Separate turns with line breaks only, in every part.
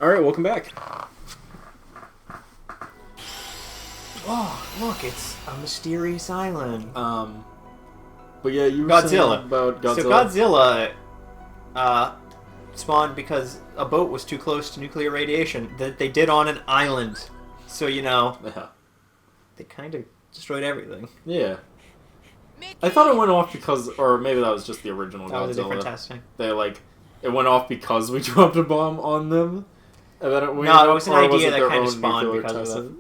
Alright, welcome back.
Oh, look, it's a mysterious island.
But yeah, you were saying
Godzilla.
about Godzilla.
So Godzilla, spawned because a boat was too close to nuclear radiation that they did on an island. So,
Yeah.
they kind of destroyed everything.
Yeah. I thought it went off because, or maybe that was just the original
That was a different
Godzilla.
testing.
It went off because we dropped a bomb on them? And then it went
No, it was an
or
idea
it
that
their
kind of
own
spawned
nuclear
because of
testing?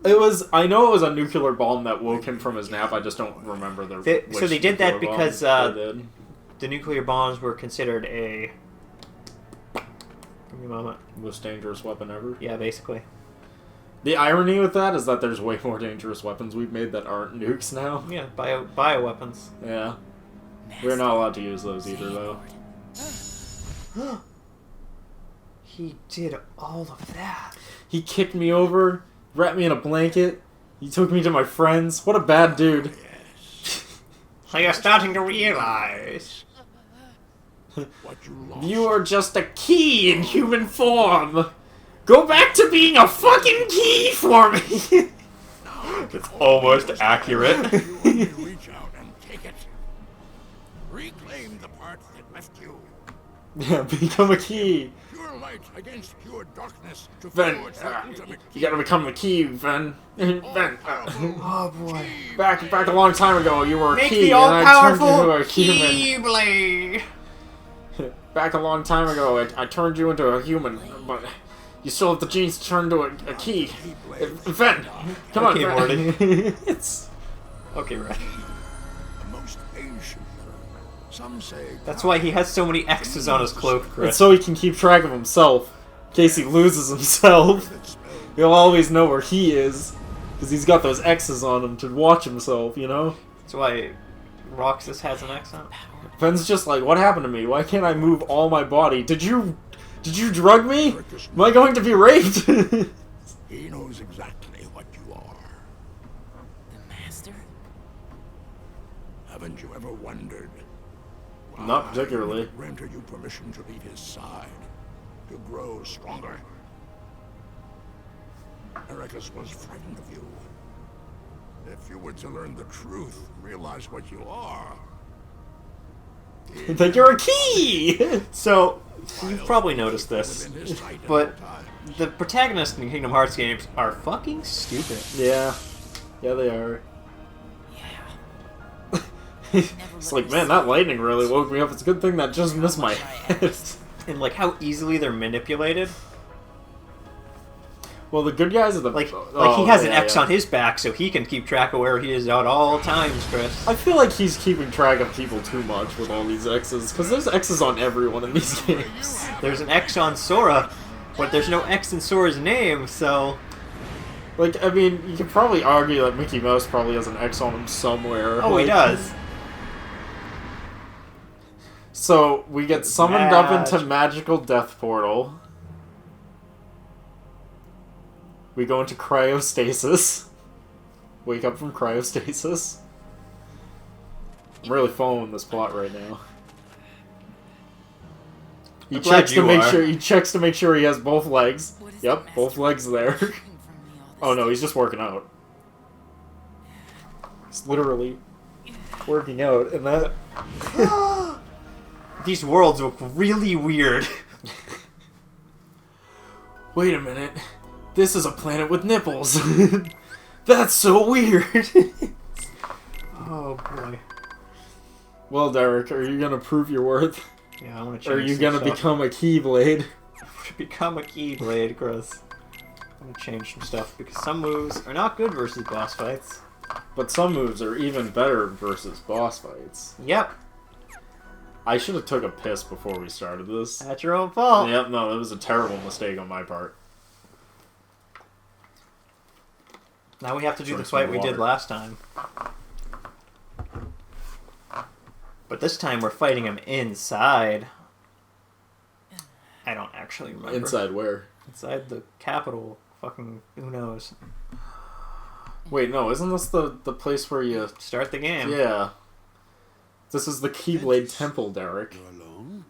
It was, I know it was a nuclear bomb that woke him from his nap, I just don't remember
So they did that
nuclear
because
bomb they did.
the nuclear bombs were considered a... Give me a moment.
Most dangerous weapon ever.
Yeah, basically.
The irony with that is that there's way more dangerous weapons we've made that aren't nukes now.
Yeah, bioweapons.
Yeah. We're not allowed to use those either, though.
He did all of that.
He kicked me over, wrapped me in a blanket, he took me to my friends. What a bad dude.
So you're starting to realize.
You are just a key in human form. Go back to being a fucking key for me.
It's almost accurate.
Reach out and take it. Reclaim the part that left you.
Yeah, become a key.
Pure light against pure darkness to
Ven,
forge the ultimate
you gotta become a key, Ven. Ven.
Oh boy.
Back a long time ago, you were a
Make
key,
the
and I turned you
all-powerful
into a human.
Keyblade.
Back a long time ago, I turned you into a human, but you still have the genes to turn into a key. Ven, come on,
Okay,
Ven.
Morty.
It's...
Okay, right.
the most ancient. Some say
That's why he has so many X's on his cloak,
It's
Chris.
so he can keep track of himself. In case he loses himself, he'll always know where he is. Because he's got those X's on him to watch himself, you know?
That's why Roxas has an X on it.
Ben's just like, what happened to me? Why can't I move all my body? Did you drug me? Am I going to be raped?
he knows exactly what you are.
The master?
Haven't you ever wondered?
Not
why
particularly.
he granted you permission to leave his side, to grow stronger. Ericus was frightened of you. If you were to learn the truth, realize what you are.
That you're a key!
So, you've probably noticed this,
Within his sight at
but
all times.
the protagonists in Kingdom Hearts games are fucking stupid.
Yeah. Yeah, they are.
Yeah.
It's like, man, that lightning really woke me up. It's a good thing that just missed my head.
And like how easily they're manipulated.
Well, the good guys are the...
Like
oh,
he has an
yeah,
X
yeah.
on his back so he can keep track of where he is at all times, Chris.
I feel like he's keeping track of people too much with all these X's, because there's X's on everyone in these games.
There's an X on Sora, but there's no X in Sora's name, so...
Like, I mean, you could probably argue that Mickey Mouse probably has an X on him somewhere.
Oh, he
like-
does.
So, we get summoned up into
Magic.
Magical Death Portal. We go into cryostasis. Wake up from cryostasis. I'm really following this plot right now. He
I'm glad
checks to
you
make
are.
sure he has both legs.
What is the
Yep, both
master
legs there.
hiding from me all
Oh
this
no, he's just working out. He's literally working out, and that...
These worlds look really weird.
Wait a minute. This is a planet with nipples. That's so weird.
Oh boy.
Well, Derek, are you gonna prove your worth?
Yeah, I want to
Or
change
are you
some
gonna
stuff.
become a Keyblade?
become a Keyblade, Chris. I'm gonna change some stuff because some moves are not good versus boss fights.
But some moves are even better versus boss fights.
Yep,
I should have took a piss before we started this.
that's your own fault.
Yep, no, it was a terrible mistake on my part.
Now we have to do the
Drink
fight
some
we did
water.
last time. But this time we're fighting him inside. I don't actually remember.
Inside where?
Inside the capital. Fucking who knows.
Wait, no, isn't this the place where you...
Start the game.
Yeah. This is the Keyblade Temple, Derek.
You're alone?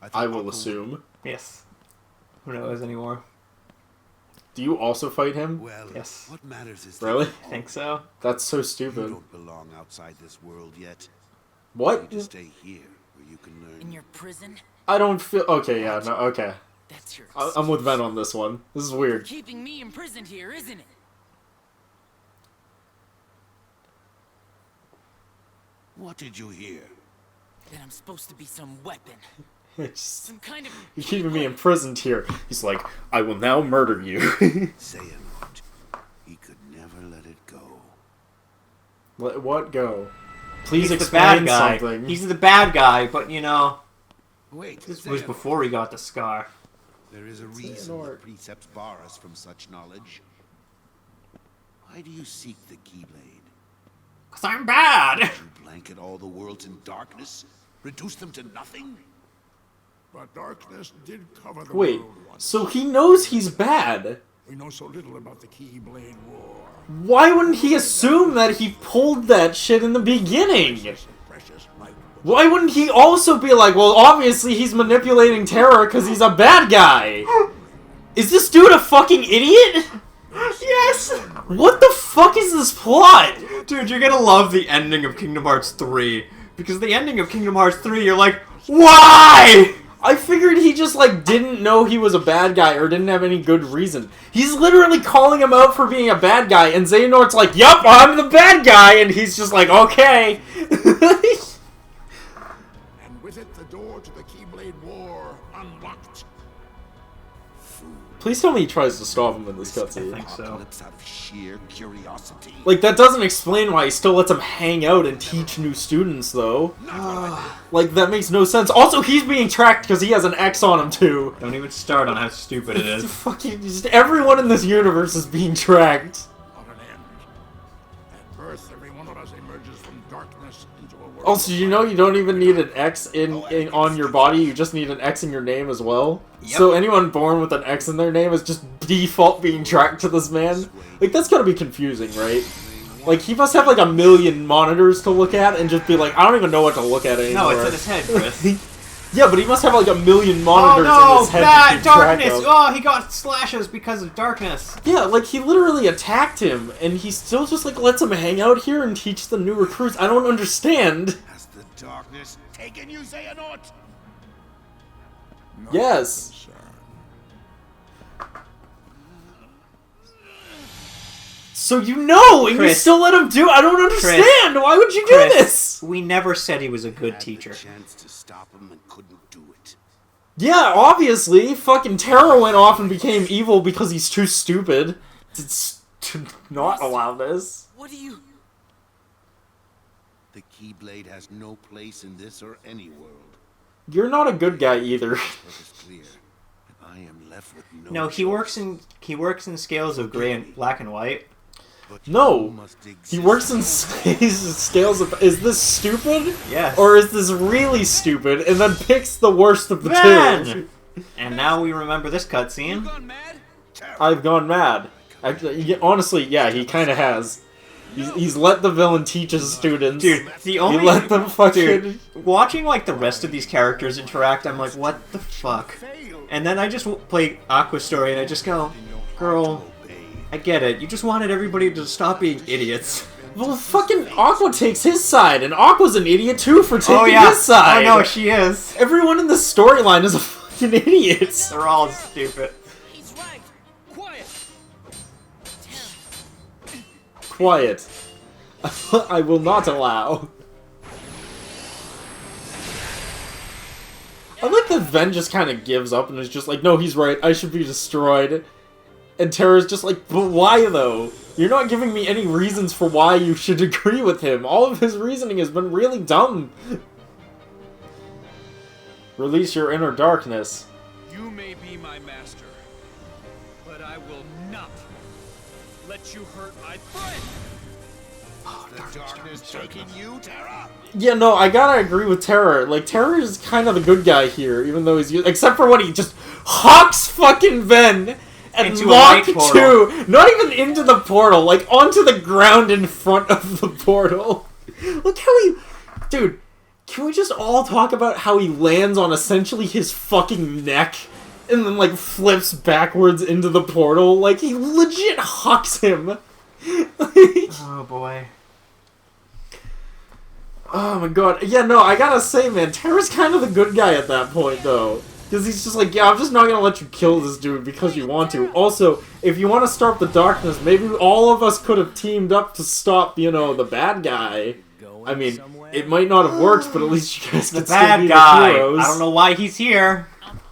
I
thought
will
Aku-
assume.
Yes. Who knows anymore?
Do you also fight him?
Well,
Yes.
what matters is
Really?
I think so.
That's so
you
stupid.
don't belong outside this world yet. You
What?
just stay here where you can learn.
In your prison?
I don't feel... Okay, yeah, no, okay.
That's your
I'm with Ven on this one. This is weird.
keeping me imprisoned here, isn't it?
What did you hear?
That I'm supposed to be some weapon.
It's-
Some kind of...
You're keeping me imprisoned here. He's like, I will now murder you.
Xehanort. He could never let it go.
Let what go? Please
He's the
explain
bad guy.
something.
He's the bad guy, but you know,
Wait,
this was before he got the scar.
There is a reason
Xehanort.
the precepts bar us from such knowledge. Why do you seek the Keyblade?
Cause I'm bad!
You blanket all the worlds in darkness? Reduce them to nothing?
But darkness did cover the
Wait,
world once.
so he knows he's bad.
We know so little about the Keyblade War.
Why wouldn't he assume that he pulled that shit in the beginning?
Precious light.
Why wouldn't he also be like, well, obviously he's manipulating Terra because he's a bad guy? Is this dude a fucking idiot?
Yes!
What the fuck is this plot?
Dude, you're gonna love the ending of Kingdom Hearts 3. Because the ending of Kingdom Hearts 3, you're like, why?!
I figured he just, like, didn't know he was a bad guy or didn't have any good reason. He's literally calling him out for being a bad guy, and Xehanort's like, yup, I'm the bad guy, and he's just like, okay.
And with it, the door to the Keyblade War unlocked.
Please tell me he tries to stop him in this cutscene.
think so.
Apocalypse out of sheer curiosity.
Like, that doesn't explain why he still lets him hang out and teach new students, though. Like, that makes no sense. Also, he's being tracked because he has an X on him, too.
Don't even start on how stupid it is.
Fucking, just everyone in this universe is being tracked.
Not an end. At birth, every one of us emerges from darkness into a world.
Also, you know you don't even need an X in on your body, you just need an X in your name as well.
Yep.
So anyone born with an X in their name is just default being tracked to this man. Like, that's gotta be confusing, right? Like, he must have like a million monitors to look at and just be like, I don't even know what to look at
No,
anymore.
it's in his head, Chris.
Yeah, but he must have like a million
Oh
monitors in
no!
his head to
Bad
keep track
darkness!
of.
Oh, he got slashes because of darkness.
Yeah, like, he literally attacked him, and he still just, like, lets him hang out here and teach the new recruits. I don't understand.
Has the darkness taken you, Xehanort?
No
Yes.
concern.
So you know, and you
Chris.
still let him do. I don't understand. Why would you do
Chris,
this?
we never said he was a good
Had
teacher.
the chance to stop him and couldn't do it.
Yeah, obviously, fucking Terra went off and became evil because he's too stupid to not allow this.
What do you...
The Keyblade has no place in this or any world.
You're not a good guy either.
Purpose clear. I am left with no.
No, he works in scales of gray and black and white.
But
No,
you must
he
exist
works in
nowhere.
scales of. Is this stupid?
Yes.
Or is this really stupid? And then picks the worst of the two.
Man! And now we remember this cutscene.
I've gone mad. Actually, honestly, yeah, he kind of has. He's let the villain teach his students.
Dude, the
He
only
let them fucking.
Dude, watching like the rest of these characters interact, I'm like, what the fuck? And then I just play Aqua Story and I just go, girl, I get it. You just wanted everybody to stop being idiots.
Well, fucking Aqua takes his side, and Aqua's an idiot too for taking
Oh yeah.
his side.
Oh no, she is.
Everyone in this storyline is a fucking idiot.
They're all stupid.
He's right. Quiet.
Quiet. I will not allow. I like that Ven just kind of gives up and is just like, no, he's right, I should be destroyed. And Terra's just like, but why though? You're not giving me any reasons for why you should agree with him. All of his reasoning has been really dumb. Release your inner darkness.
You may be my master, but I will not let you hurt my friend.
The darkness taking you, Terra?
Yeah, no, I gotta agree with Terra. Like, Terra is kind of the good guy here, even though he's... Except for when he just hawks fucking Ven and
Into a
Mach
light portal.
2. Not even into the portal, like, onto the ground in front of the portal. Look how he... Dude, can we just all talk about how he lands on essentially his fucking neck? and then, like, flips backwards into the portal. Like, he legit hucks him. Like,
Oh boy.
oh my god. Yeah, no, I gotta say, man, Terra's kind of the good guy at that point, though. Because he's just like, yeah, I'm just not gonna let you kill this dude because you want to. Also, if you want to stop the darkness, maybe all of us could have teamed up to stop, you know, the bad guy. I mean, it might not have worked, but at least you guys
The
could still
bad
be
guy.
the heroes.
I don't know why he's here.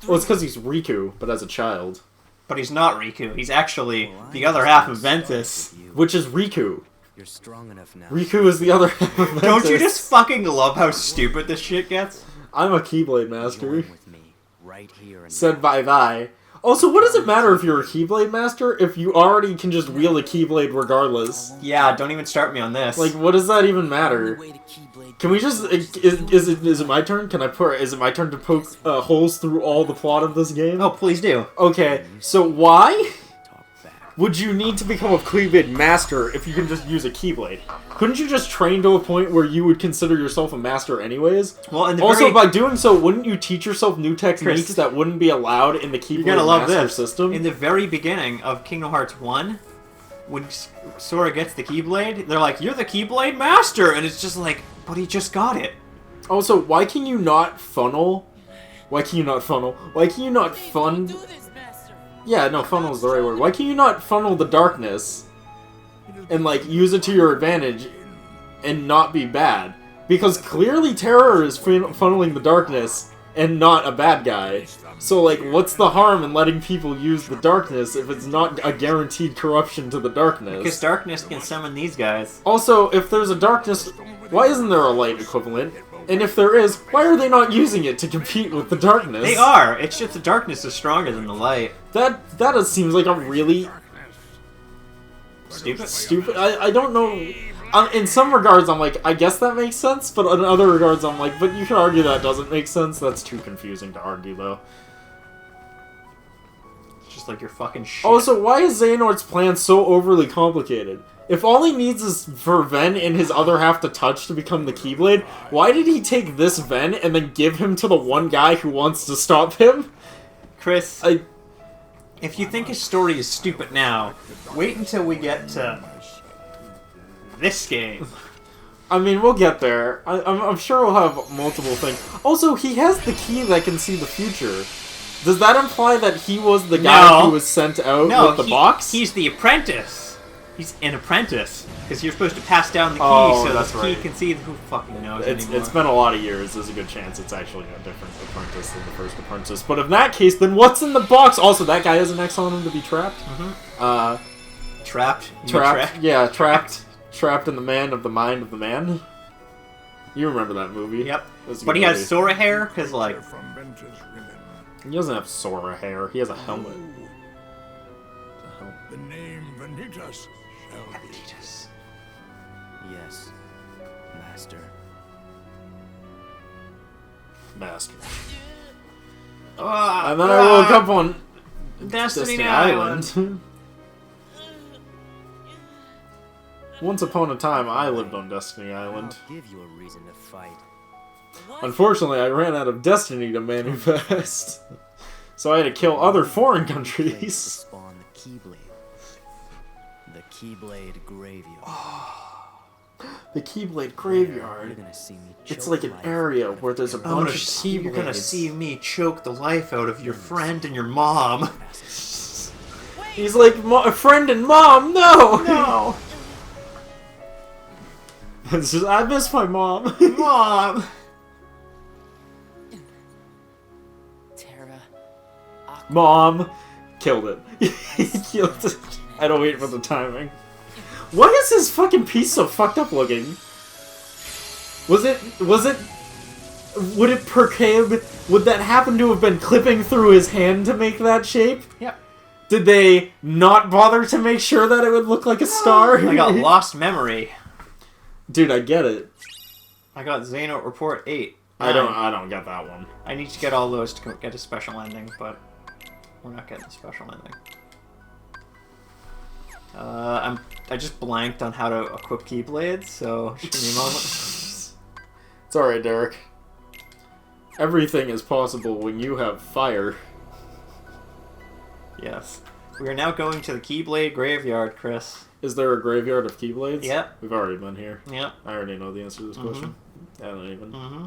Well, it's because he's Riku, but as a child.
But he's not Riku. He's actually the other half of Ventus.
Which is Riku.
You're strong enough now.
Riku is the other half of Ventus.
Don't you just fucking love how stupid this shit gets?
I'm a Keyblade Master.
Join with me, right here and
Said bye bye. Also, what does it matter if you're a Keyblade Master if you already can just wield a Keyblade regardless?
Yeah, don't even start me on this.
Like, what does that even matter?
Way to Keyblade.
Can we just... Is it my turn? Can I put... Is it my turn to poke holes through all the plot of this game?
Oh, please do.
Okay, so why
talk back.
would you need to become a Keyblade Master if you can just use a Keyblade? Couldn't you just train to a point where you would consider yourself a Master anyways?
Well, in the
Also,
very...
by doing so, wouldn't you teach yourself new techniques
Chris,
that wouldn't be allowed in the Keyblade
You're gonna love
Master
this.
system?
In the very beginning of Kingdom Hearts 1, when Sora gets the Keyblade, they're like, "You're the Keyblade Master!" And it's just like, but he just got it.
Also, why can you not funnel? Why can you not funnel? Why can you not fund?
Do this, Master.
Yeah, no, funnel is the right word. Why can you not funnel the darkness and, like, use it to your advantage and not be bad? Because clearly Terror is funneling the darkness and not a bad guy. So, like, what's the harm in letting people use the darkness if it's not a guaranteed corruption to the darkness?
Because darkness can summon these guys.
Also, if there's a darkness, why isn't there a light equivalent? And if there is, why are they not using it to compete with the darkness?
They are. It's just the darkness is stronger than the light.
That seems like a really
Stupid.
I don't know. In some regards, I'm like, I guess that makes sense, but in other regards, I'm like, but you can argue that doesn't make sense. That's too confusing to argue, though.
It's just like your fucking shit.
Also, why is Xehanort's plan so overly complicated? If all he needs is for Ven and his other half to touch to become the Keyblade, why did he take this Ven and then give him to the one guy who wants to stop him?
Chris, if you think his story is stupid now, wait until we get to this game.
I mean, we'll get there. I'm sure we'll have multiple things. Also, he has the key that can see the future. Does that imply that he was the guy
No.
who was sent out
No,
with the box?
he's the apprentice. He's an apprentice. Because you're supposed to pass down the key
Oh,
so
that's
the key
right.
can see who fucking knows anymore.
It's been a lot of years. There's a good chance it's actually a different apprentice than the first apprentice. But in that case, then what's in the box? Also, that guy has an X on him to be trapped.
Trapped? You
Trapped.
mean
Yeah, trapped. Trapped in the man of the mind of the man. You remember that movie?
Yep.
That's a
But
good
he has
movie.
Sora hair, because, like,
From Ventus Ribbon.
He doesn't have Sora hair. He has a helmet.
The name Vanitas shall be.
Yes, Master.
Master.
ah,
And then I woke up on
Destiny
Destiny
Island.
Island. Once upon a time, I lived on Destiny Island.
I'll give you a reason to fight.
Unfortunately, I ran out of Destiny to manifest. So I had to kill other foreign
Place to
countries.
spawn the Keyblade. The Keyblade Graveyard.
The Keyblade
You're
Graveyard.
gonna see me
It's
choke
like an
life
area
out of
where there's a
your
bunch of
You're gonna
Keyblades.
see me choke the life out of your friend and your mom.
He's like, a friend and mom, no!
No!
It's just, I miss my mom.
Mom!
Terra.
Mom. Killed it. He killed it. I don't wait for the timing. Why is his fucking piece so fucked up looking? Would it percave? Would that happen to have been clipping through his hand to make that shape?
Yep.
Did they not bother to make sure that it would look like a star?
I got lost memory.
Dude, I get it.
I got Xehanort Report 8.
I don't get that one.
I need to get all those to get a special ending, but we're not getting a special ending. I just blanked on how to equip Keyblades, so just give me a moment.
It's alright, Derek. Everything is possible when you have fire.
Yes. We are now going to the Keyblade Graveyard, Chris.
Is there a graveyard of Keyblades?
Yep.
We've already been here.
Yep.
I already know the answer to this question. I don't even.
Mm-hmm.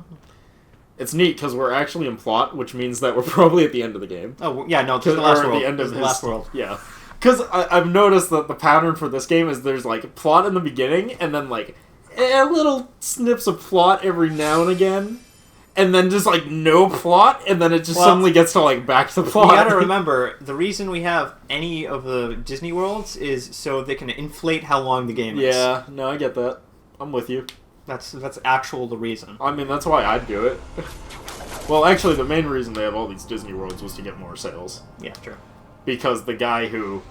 It's neat because we're actually in plot, which means that we're probably at the end of the game.
Oh, yeah, no, this is the last
Or
world.
the end
This
of
is the
his-
last world.
Yeah. Because I've noticed that the pattern for this game is there's like plot in the beginning, and then like little snips of plot every now and again, and then just like no plot, and then it just
Well,
suddenly gets to like back to
You
plot.
gotta remember, the reason we have any of the Disney worlds is so they can inflate how long the game is.
Yeah, no, I get that. I'm with you.
That's actual the reason.
I mean, that's why I'd do it. Well, actually, the main reason they have all these Disney worlds was to get more sales.
Yeah, true.
Because the guy who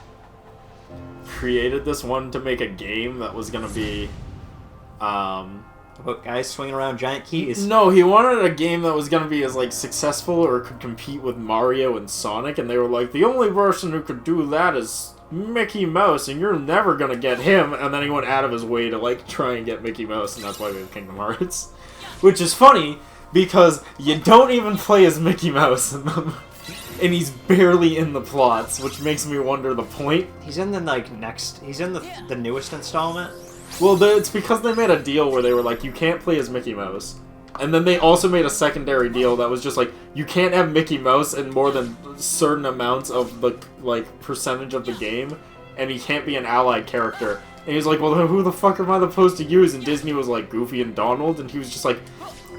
created this wanted to make a game that was gonna be,
About guys swinging around giant keys.
No, he wanted a game that was gonna be as, like, successful or could compete with Mario and Sonic, and they were like, the only person who could do that is Mickey Mouse, and you're never gonna get him, and then he went out of his way to, like, try and get Mickey Mouse, and that's why we have Kingdom Hearts. Which is funny, because you don't even play as Mickey Mouse in them. And he's barely in the plots, which makes me wonder the point.
He's in the, like, he's in the newest installment.
Well, it's because they made a deal where they were like, you can't play as Mickey Mouse. And then they also made a secondary deal that was just like, you can't have Mickey Mouse in more than certain amounts of the, like, percentage of the game, and he can't be an allied character. And he's like, well, who the fuck am I supposed to use? And Disney was like, Goofy and Donald, and he was just like,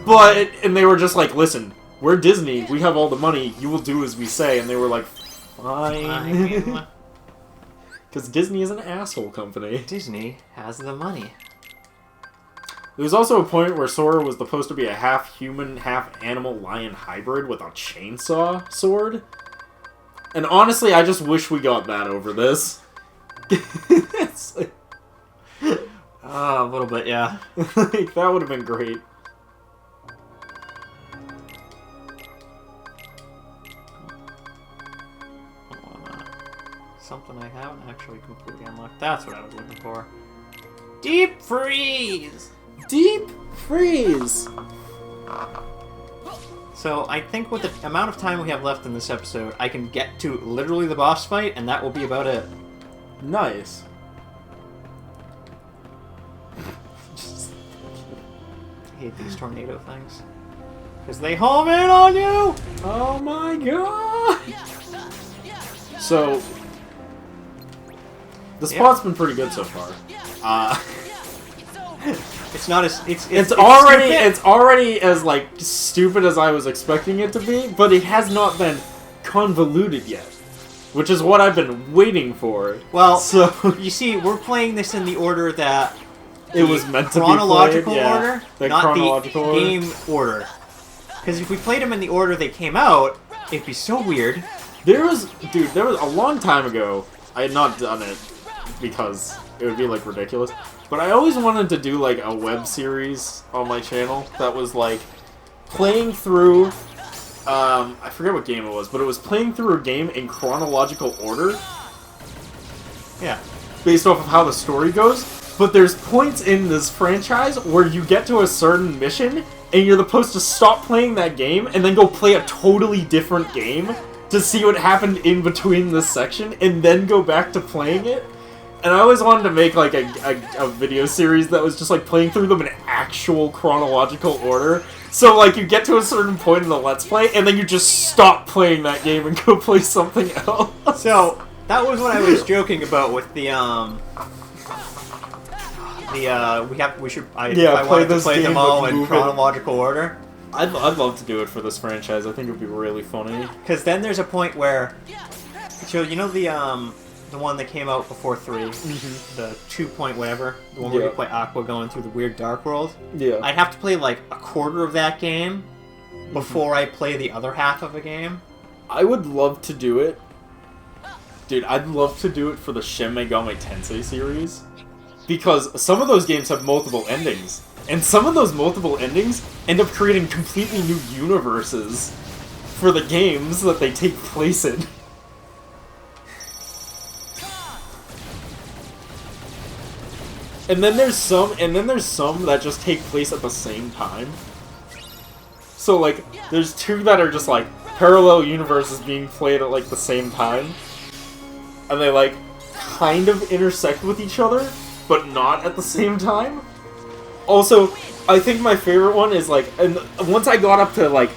but, and they were just like, listen, we're Disney, we have all the money, you will do as we say, and they were like, fine. Because Disney is an asshole company.
Disney has the money.
There was also a point where Sora was supposed to be a half-human, half-animal lion hybrid with a chainsaw sword. And honestly, I just wish we got that over this. It's like,
A little bit, yeah.
like, that would have been great.
Something I haven't actually completely unlocked. That's what I was looking for. Deep freeze!
Deep freeze!
So I think with the amount of time we have left in this episode, I can get to literally the boss fight, and that will be about it.
Nice.
I hate these tornado things. Because they home in on you!
Oh my god! So, the spot's been pretty good so far.
It's not as...
It's
stupid.
already as, like, stupid as I was expecting it to be, but it has not been convoluted yet. Which is what I've been waiting for.
Well,
So,
you see, we're playing this in the order that...
it was meant to be
chronological
played, yeah.
order,
The
not
chronological
the
order.
game order. Because if we played them in the order they came out, it'd be so weird.
There was a long time ago, I had not done it because it would be, like, ridiculous. But I always wanted to do, like, a web series on my channel that was, like, playing through, I forget what game it was, but it was playing through a game in chronological order
Yeah.
based off of how the story goes. But there's points in this franchise where you get to a certain mission and you're supposed to stop playing that game and then go play a totally different game to see what happened in between this section and then go back to playing it. And I always wanted to make, like, a video series that was just, like, playing through them in actual chronological order. So, like, you get to a certain point in the Let's Play, and then you just stop playing that game and go play something else.
So, that was what I was joking about with the, I
play
wanted to
this
play them
game,
all
but
in
move it.
chronological order.
I'd love to do it for this franchise. I think it would be really funny.
Because then there's a point where, so you know the one that came out before 3, the 2 point whatever, the one where
Yeah.
you play Aqua going through the weird dark world.
Yeah.
I'd have to play like a quarter of that game before I play the other half of a game.
I would love to do it. Dude, I'd love to do it for the Shin Megami Tensei series. Because some of those games have multiple endings. And some of those multiple endings end up creating completely new universes for the games that they take place in. And then there's some that just take place at the same time. So, like, there's 2 that are just, like, parallel universes being played at, like, the same time. and they like kind of intersect with each other, but not at the same time. Also, I think my favorite one is like, and once I got up to like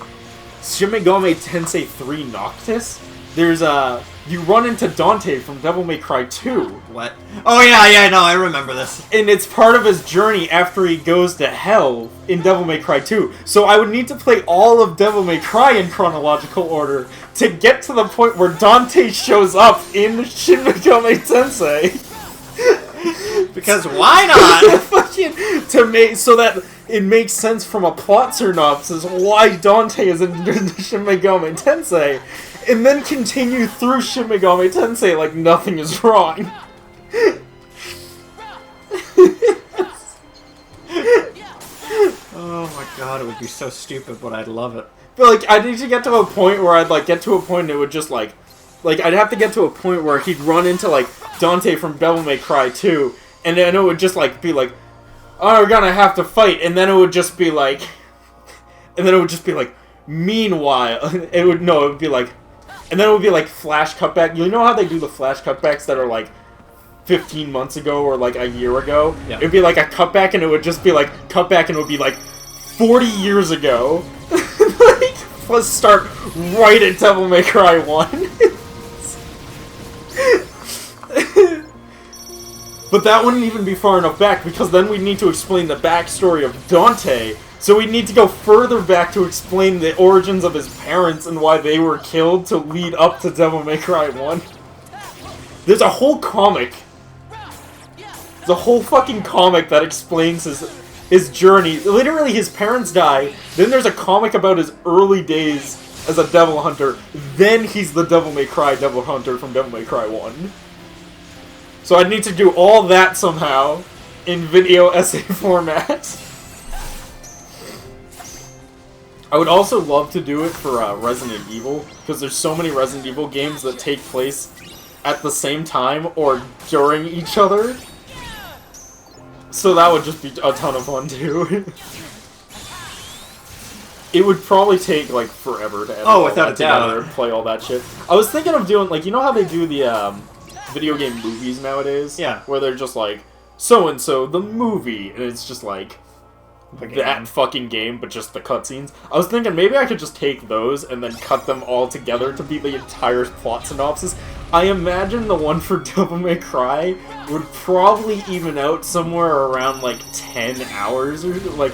Shin Megami Tensei 3 Noctis, there's you run into Dante from Devil May Cry 2.
What? Oh yeah, no, I remember this.
And it's part of his journey after he goes to hell in Devil May Cry 2. So I would need to play all of Devil May Cry in chronological order to get to the point where Dante shows up in Shin Megami Tensei.
Because why not?
Fucking to make so that it makes sense from a plot synopsis why Dante is in Shin Megami Tensei, and then continue through Shin Megami Tensei like nothing is wrong.
Oh my god, it would be so stupid, but I'd love it.
But like, I need to get to a point where I'd like get to a point and it would just like I'd have to get to a point where he'd run into like Dante from Devil May Cry 2, and then it would just like be like, oh, we're gonna have to fight, and then it would just be like, meanwhile, it would be like, and then it would be like flash cutback. You know how they do the flash cutbacks that are like 15 months ago or like a year ago?
Yeah.
It'd be like a cutback, and it would just be like cutback, and it would be like 40 years ago. Like, let's start right at Devil May Cry 1. But that wouldn't even be far enough back, because then we'd need to explain the backstory of Dante. So we'd need to go further back to explain the origins of his parents and why they were killed to lead up to Devil May Cry 1. There's a whole comic. There's a whole fucking comic that explains his journey. Literally, his parents die. Then there's a comic about his early days as a devil hunter. Then he's the Devil May Cry devil hunter from Devil May Cry 1. So I'd need to do all that somehow in video essay format. I would also love to do it for Resident Evil, because there's so many Resident Evil games that take place at the same time or during each other. So that would just be a ton of fun too. It would probably take like forever to edit all
without
that
a doubt.
together and play all that shit. I was thinking of doing, like, you know how they do the video game movies nowadays?
Yeah.
Where they're just like, so-and-so, the movie, and it's just like that fucking game, but just the cutscenes. I was thinking maybe I could just take those and then cut them all together to be the entire plot synopsis. I imagine the one for Devil May Cry would probably even out somewhere around like 10 hours, or like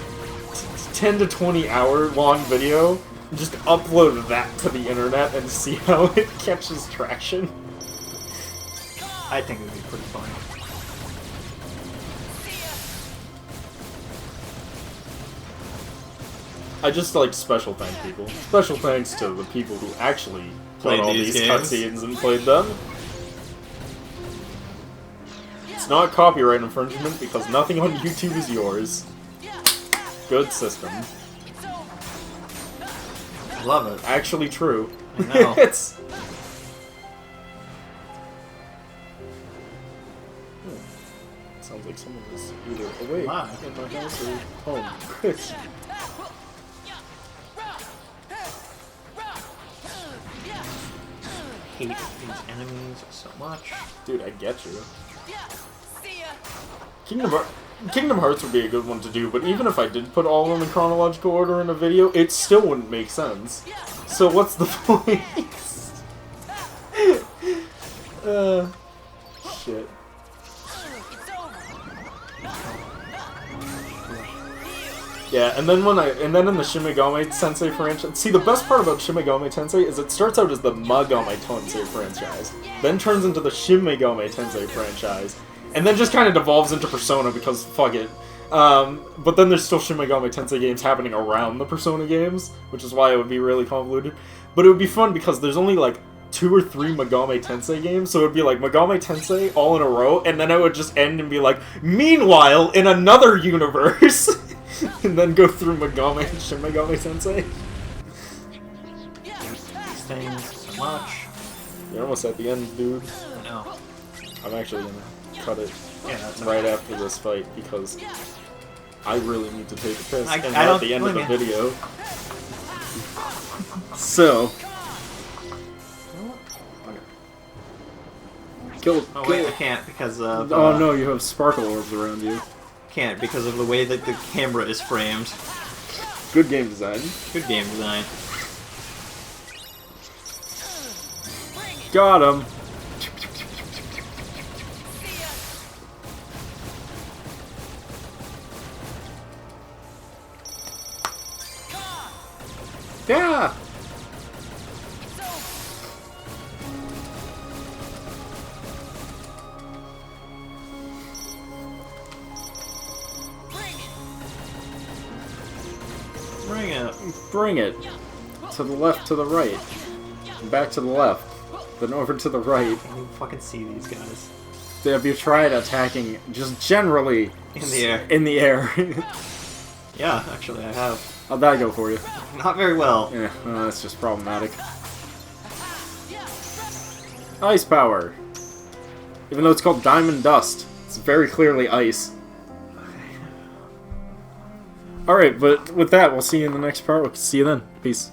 10 to 20 hour long video. Just upload that to the internet and see how it catches traction.
I think it would be pretty fun.
I just like special thank people. Special thanks to the people who actually played all
these
these
games.
cutscenes and played them. It's not copyright infringement because nothing on YouTube is yours. Good system.
I love it.
Actually true.
I know.
It's... Sounds like someone is either awake
Wow.
in my house or home. Good.
Hate these enemies so much.
Dude, I get you. Kingdom Hearts would be a good one to do, but even if I did put all of them in chronological order in a video, it still wouldn't make sense. So what's the point? Shit. Yeah, and then in the Shin Megami Tensei franchise, see, the best part about Shin Megami Tensei is it starts out as the Megami Tensei franchise, then turns into the Shin Megami Tensei franchise, and then just kind of devolves into Persona because fuck it. But then there's still Shin Megami Tensei games happening around the Persona games, which is why it would be really convoluted. But it would be fun because there's only like 2 or 3 Megami Tensei games, so it would be like Megami Tensei all in a row, and then it would just end and be like, meanwhile, in another universe! And then go through Shin Megami Tensei.
These things so much.
You're almost at the end, dude.
I know.
I'm actually gonna cut it
Yeah, that's
right after this fight because I really need to take a piss,
I
and we're
don't
at the end of the
blame you.
video. So, Kill.
Oh
kill.
wait, I can't because of.
Oh no, you have sparkle orbs around you.
Can't because of the way that the camera is framed.
Good game design.
Good game design.
Got him. Yeah.
Bring it.
Bring it. To the left, to the right. Back to the left. Then over to the right.
I can fucking see these guys.
Have you tried attacking just generally
In the air.
in the air?
Yeah, actually I have.
How'd that go for you?
Not very well.
Yeah, that's just problematic. Ice power. Even though it's called Diamond Dust, it's very clearly ice. Alright, but with that, we'll see you in the next part. We'll see you then. Peace.